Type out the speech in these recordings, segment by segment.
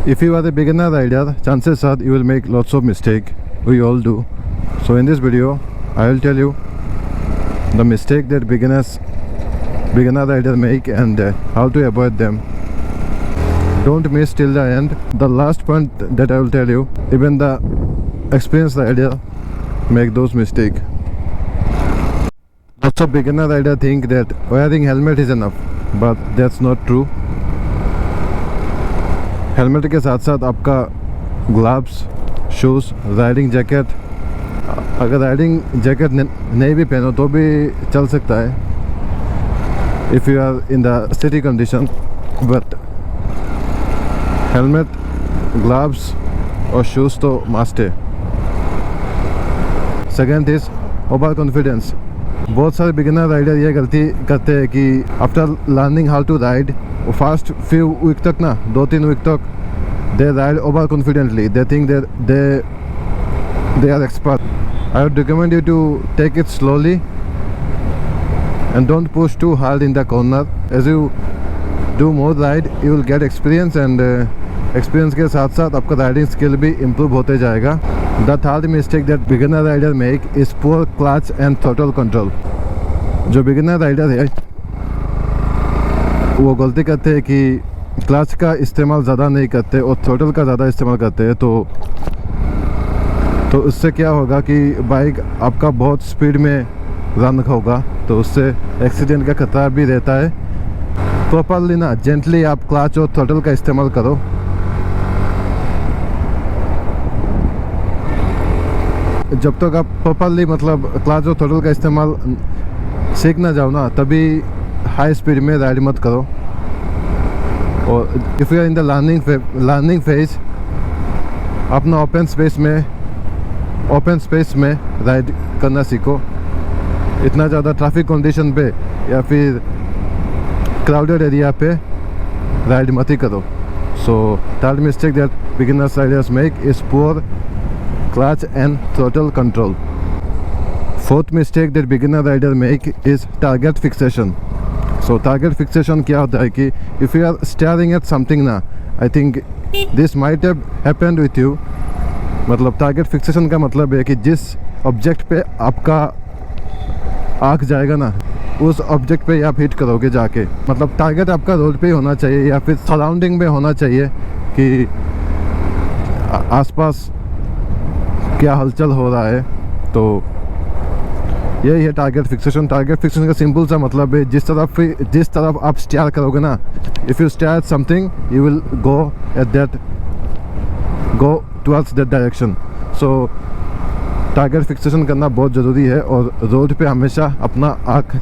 If you are a beginner rider, chances are you will make lots of mistakes. We all do. So in this video, I will tell you the mistake that beginner rider make and how to avoid them. Don't miss till the end. The last point that I will tell you, even the experienced rider make those mistakes. Lots of beginner rider think that wearing helmet is enough, but that's not true. Helmet के साथ साथ आपका gloves, shoes, riding jacket, अगर riding jacket नहीं भी पहनो तो भी चल सकता है if you are in the city condition, but helmet, gloves और शूज़ तो मस्ट है। Second is overconfidence. बहुत सारे बिगिनर राइडर ये गलती करते हैं कि after learning how to ride, first few week तक ना, 2-3 वीक तक they ride overconfidently, they think they are expert. I would recommend you to take it slowly and don't push too hard in the corner. As you do more ride, you will get experience and experience के साथ साथ आपका riding skill भी improve होते जाएगा। The third mistake that beginner rider make is poor clutch and throttle control. जो beginner rider है वो गलती करते हैं कि क्लच का इस्तेमाल ज़्यादा नहीं करते और थ्रोटल का ज़्यादा इस्तेमाल करते हैं, तो उससे क्या होगा कि बाइक आपका बहुत स्पीड में रन होगा, तो उससे एक्सीडेंट का खतरा भी रहता है। प्रॉपरली ना, जेंटली आप क्लच और थ्रोटल का इस्तेमाल करो। जब तक आप प्रॉपरली मतलब क्लच और थ्रोटल का इस्तेमाल सीख ना जाओ ना, तभी हाई स्पीड में राइड मत करो। और if you are in the learning phase, अपना ओपन स्पेस में राइड करना सीखो। इतना ज़्यादा ट्रैफिक कंडीशन पे या फिर क्राउडेड एरिया पे राइड मत ही करो। So third mistake that beginners Riders make is poor clutch and throttle control. Fourth mistake that beginner rider make is target fixation. So target fixation क्या होता है कि if you are staring at something ना, I think this might have happened with you. मतलब target fixation का मतलब है कि जिस ऑब्जेक्ट पे आपका आँख जाएगा ना, उस ऑब्जेक्ट पे आप हिट करोगे जाके। मतलब टारगेट आपका रोड पे होना चाहिए या फिर सराउंडिंग में होना चाहिए कि आसपास क्या हलचल हो रहा है। तो यही है टारगेट फिक्सेशन। टारगेट फिक्सेशन का सिंपल सा मतलब है जिस तरफ आप स्टेयर करोगे ना, if you stare at something you will go towards that direction. So target fixation करना बहुत ज़रूरी है और रोड पे हमेशा अपना आँख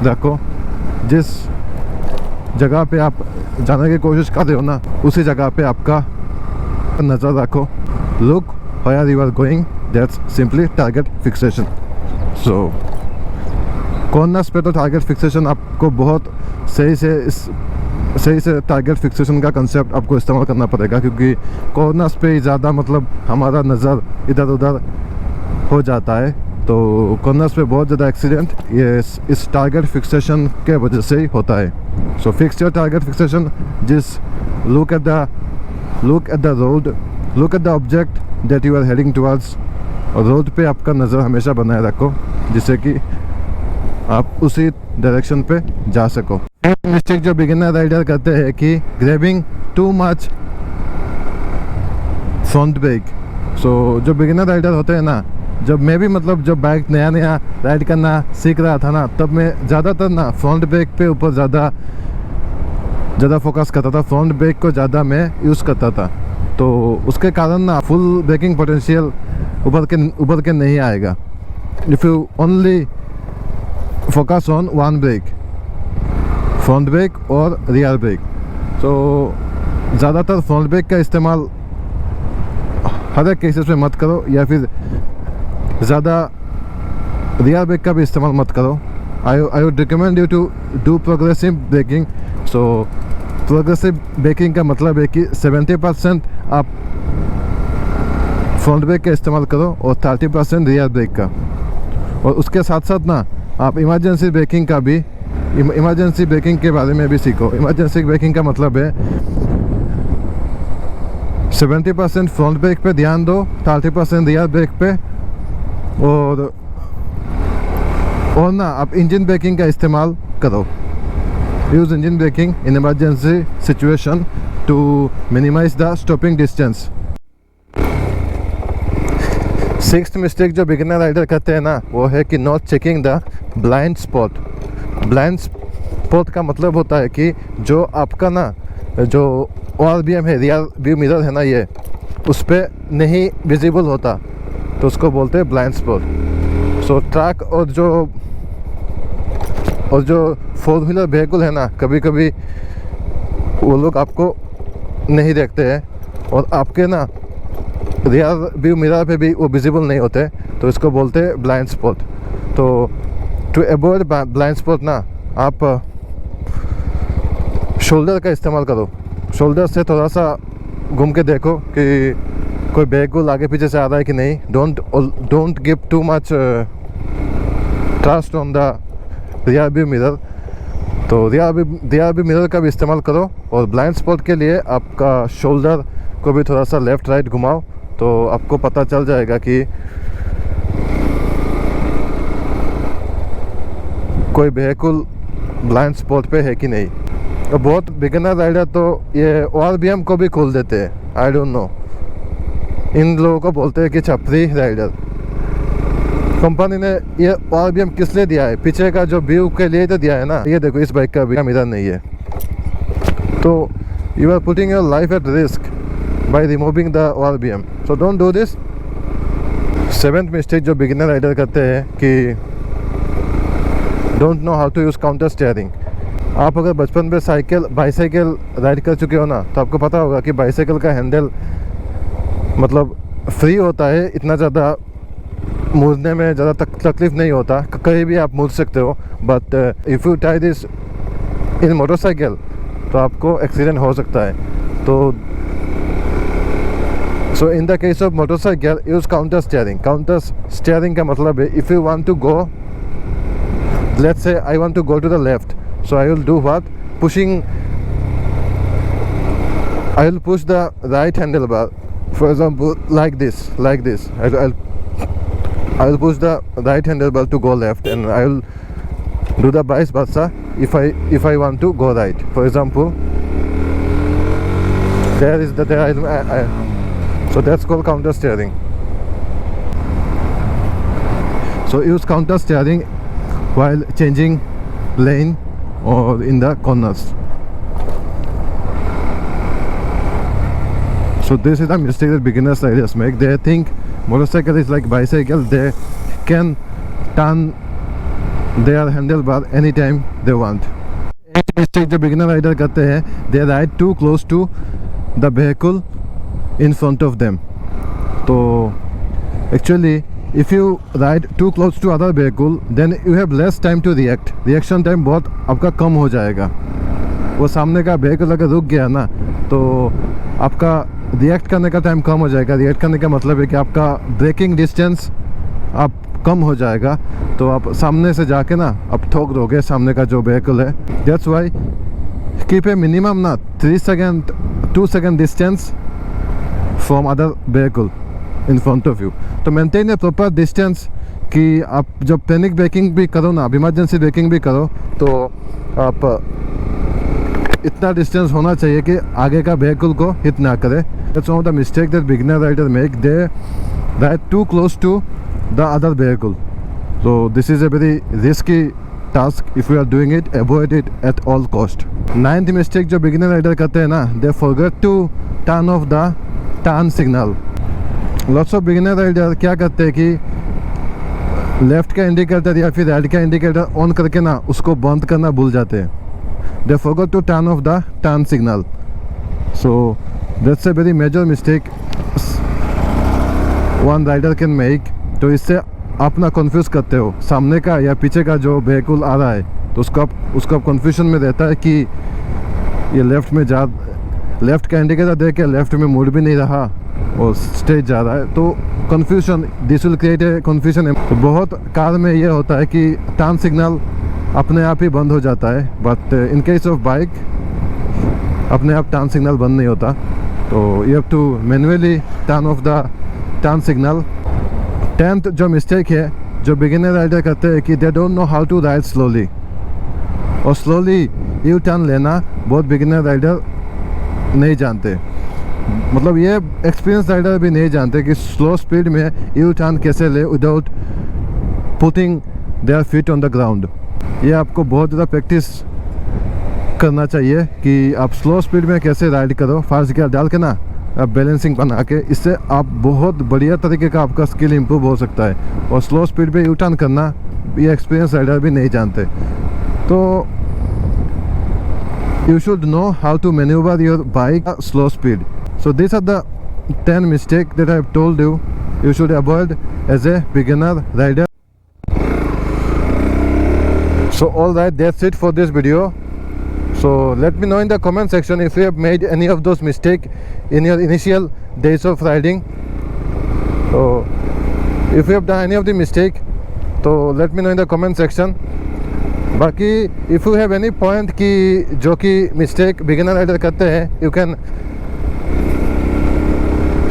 रखो। जिस जगह पे आप जाने की कोशिश कर रहे हो ना, उसी जगह पे आपका नज़र रखो। Look where you are going, that's simply target fixation. So corners पे तो टारगेट फिक्सेशन आपको बहुत सही से टारगेट फिक्सेशन का कंसेप्ट आपको इस्तेमाल करना पड़ेगा, क्योंकि कॉर्नर्स पे ही ज़्यादा मतलब हमारा नज़र इधर उधर हो जाता है। तो कॉर्नर्स पे बहुत ज़्यादा एक्सीडेंट ये इस टारगेट फिक्सेशन के वजह से ही होता है। So fix your target fixation, जिस look at the road, look at the object that you are heading towards, और रोड पे आपका नज़र हमेशा बनाए रखो जिससे कि आप उसी डायरेक्शन पे जा सको। एक मिस्टेक जो बिगिनर राइडर करते हैं कि grabbing too much front brake. So जो बिगिनर राइडर होते हैं ना, जब मैं भी मतलब जब बाइक नया राइड करना सीख रहा था ना, तब मैं ज़्यादातर ना फ्रंट ब्रेक पे ऊपर ज़्यादा फोकस करता था, फ्रंट ब्रेक को ज़्यादा मैं यूज़ करता था। तो उसके कारण ना फुल ब्रेकिंग पोटेंशियल उभर के नहीं आएगा। If you only focus on one brake, front brake और रियर ब्रेक, तो ज़्यादातर फ्रंट ब्रेक का इस्तेमाल हर एक केसेस में मत करो, या फिर ज़्यादा रियर ब्रेक का भी इस्तेमाल मत करो। I would recommend you to do progressive braking. So progressive braking का मतलब है कि 70% आप फ्रंट ब्रेक का इस्तेमाल करो और 30% रियर ब्रेक का। और उसके साथ साथ ना आप इमरजेंसी ब्रेकिंग के बारे में भी सीखो। इमरजेंसी ब्रेकिंग का मतलब है 70% फ्रंट ब्रेक पे ध्यान दो, 30% रियर ब्रेक पे, और ना आप इंजन ब्रेकिंग का इस्तेमाल करो। Use engine braking in emergency situation to minimise the stopping distance. Sixth mistake जो बिगिनर राइडर करते हैं ना, वो है कि not checking the blind spot. Blind spot का मतलब होता है कि जो आपका ना जो ORVM है, रियर व्यू मिरर है ना, ये उस पर नहीं विजिबल होता, तो उसको बोलते हैं ब्लाइंड स्पॉट। सो ट्रक और जो 4 व्हीलर व्हीकल है ना, कभी कभी वो लोग आपको नहीं देखते हैं और आपके ना रियर व्यू मिरर पे भी वो विजिबल नहीं होते, तो इसको बोलते हैं ब्लाइंड स्पॉट। तो टू अवॉइड ब्लाइंड स्पॉट ना, आप शोल्डर का इस्तेमाल करो। शोल्डर से थोड़ा सा घूम के देखो कि कोई व्हीकल आगे पीछे से आ रहा है कि नहीं। Don't give too much trust on the rear view mirror. तो रियर व्यू मिरर का भी इस्तेमाल करो, और ब्लाइंड स्पॉट के लिए आपका शोल्डर को भी थोड़ा सा लेफ़्ट राइट घुमाओ, तो आपको पता चल जाएगा कि कोई व्हीकल ब्लाइंड स्पॉट पे है कि नहीं। तो बहुत बिगिनर राइडर तो ये ORVM को भी खोल देते हैं, आई डोंट नो। इन लोगों को बोलते हैं कि छपरी राइडर। कंपनी ने ये ORVM किस लिए दिया है? पीछे का जो व्यू के लिए तो दिया है ना। ये देखो, इस बाइक का भी मिरर नहीं है, तो you are putting your life at risk by removing the ORVM, so don't do this। 7th mistake जो बिगिनर राइडर करते हैं कि don't know how to use counter steering। आप अगर बचपन में बाइसाइकिल राइड कर चुके हो ना, तो आपको पता होगा कि बाइसाइकिल का हैंडल मतलब फ्री होता है, इतना ज़्यादा मुड़ने में ज़्यादा तकलीफ नहीं होता, कहीं भी आप मुड़ सकते हो। But if you try this in motorcycle तो आपको एक्सीडेंट हो सकता है। तो So in the case of motorcycle, use counter steering। Counter steering का मतलब है, if you want to go, let's say I want to go to the left, so I will do what? I will push the right handlebar, for example, like this. I will push the right handlebar to go left, and I will do the vice versa if I want to go right. For example, so that's called counter steering। So use counter steering while changing lane or in the corners। So this is the mistake that beginners riders make। They think motorcycle is like bicycle, they can turn their handlebar anytime they want। एक mistake जो beginner rider करते हैं, they ride too close to the vehicle in front of them। तो actually if you ride too close to other vehicle, then you have less time to react। reaction time बहुत आपका कम हो जाएगा। वो सामने का vehicle अगर रुक गया ना, तो आपका रिएक्ट करने का टाइम कम हो जाएगा। रिएक्ट करने का मतलब है कि आपका ब्रेकिंग डिस्टेंस आप कम हो जाएगा, तो आप सामने से जाके ना आप ठोक दोगे सामने का जो vehicle है। that's why keep a minimum ना 2 second distance from other vehicle in front of you। तो maintain a proper distance कि आप जब पैनिक ब्रेकिंग भी करो ना, इमरजेंसी ब्रेकिंग भी करो, तो आप इतना डिस्टेंस होना चाहिए कि आगे का व्हीकल को हिट ना करे। That's one of the mistake that beginner rider make। They ride too close to the other vehicle, so this is a very risky task। if you are doing it, avoid it at all cost। 9th mistake जो beginner rider करते हैं ना, they forget to turn off the turn signal। lots of beginner rider क्या करते हैं कि left का indicator या फिर राइट का इंडिकेटर ऑन करके ना उसको बंद करना भूल जाते हैं। they forgot to turn off the turn signal, so that's a very major mistake one rider can make। तो इससे आप ना कन्फ्यूज़ करते हो, सामने का या पीछे का जो व्हीकल आ रहा है, तो उसको आप कन्फ्यूजन में रहता है कि ये लेफ़्ट का इंडिकेटर देख के लेफ़्ट में मुड़ भी नहीं रहा और स्ट्रेट जा रहा है, तो confusion, this will create a confusion. तो बहुत कार में ये होता है कि टर्न सिग्नल अपने आप ही बंद हो जाता है, but in case of bike अपने आप टर्न सिग्नल बंद नहीं होता। तो you have to manually turn off the turn signal. 10th जो मिस्टेक है जो बिगिनर राइडर करते हैं कि they don't know how to ride slowly, और स्लोली यू टर्न लेना बहुत बिगिनर राइडर नहीं जानते, मतलब ये एक्सपीरियंस राइडर भी नहीं जानते कि स्लो स्पीड में यू टर्न कैसे ले without putting their feet on the ground. ये आपको बहुत ज़्यादा प्रैक्टिस करना चाहिए कि आप स्लो स्पीड में कैसे राइड करो, फास्ट गियर डाल के ना आप बैलेंसिंग बना के, इससे आप बहुत बढ़िया तरीके का आपका स्किल इंप्रूव हो सकता है। और स्लो स्पीड पे यू टर्न करना ये एक्सपीरियंस राइडर भी नहीं जानते। तो you should know how to maneuver your bike at slow speed. So these are the 10 mistakes that I have told you you should avoid as a beginner rider. So alright, that's it for this video. So let me know in the comment section if you have made any of those mistakes in your initial days of riding. So if you have done any of the mistake, so let me know in the comment section. बाकी if you have any point कि जो कि mistake beginner rider करते हैं, you can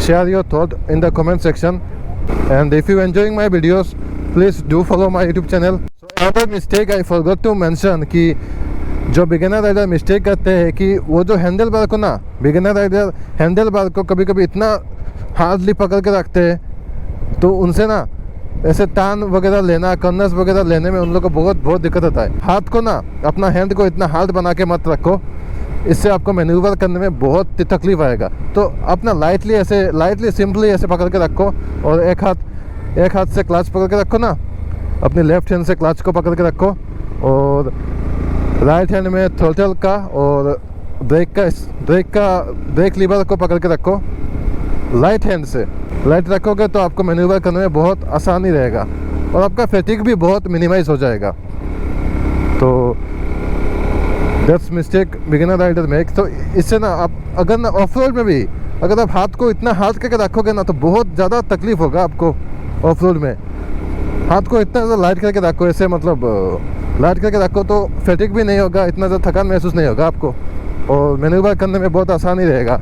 share your thought in the comment section. And if you enjoying my videos please do follow my YouTube channel. So another mistake I forgot to mention कि जो beginner rider mistake करते हैं कि वो जो handle bar को ना, beginner rider handle bar को कभी कभी इतना हार्डली पकड़ के रखते हैं, तो उनसे ना ऐसे टर्न वगैरह लेना, कर्नर्स वगैरह लेने में उन लोगों को बहुत दिक्कत होता है। हाथ को ना, अपना हैंड को इतना हार्ड बना के मत रखो, इससे आपको मैन्यूवर करने में बहुत तकलीफ आएगा। तो अपना लाइटली सिंपली ऐसे पकड़ के रखो, और एक हाथ से क्लच पकड़ के रखो ना, अपने लेफ्ट हैंड से क्लच को पकड़ के रखो, और राइट हैंड में थ्रोटल का और ब्रेक लीवर को पकड़ के रखो। राइट हैंड से लाइट रखोगे तो आपको मैन्यूवर करने में बहुत आसानी रहेगा, और आपका फैटिग भी बहुत मिनिमाइज हो जाएगा। तो that's mistake beginner rider make. तो इससे ना आप अगर ना ऑफ रोड में भी अगर आप हाथ को इतना हार्ड करके रखोगे ना, तो बहुत ज़्यादा तकलीफ होगा आपको ऑफ रोड में। हाथ को इतना ज़्यादा लाइट करके रखो, ऐसे मतलब लाइट करके रखो, तो फैटिग भी नहीं होगा, इतना ज़्यादा थकान महसूस नहीं होगा आपको, और मैन्यूवर करने में बहुत आसानी रहेगा।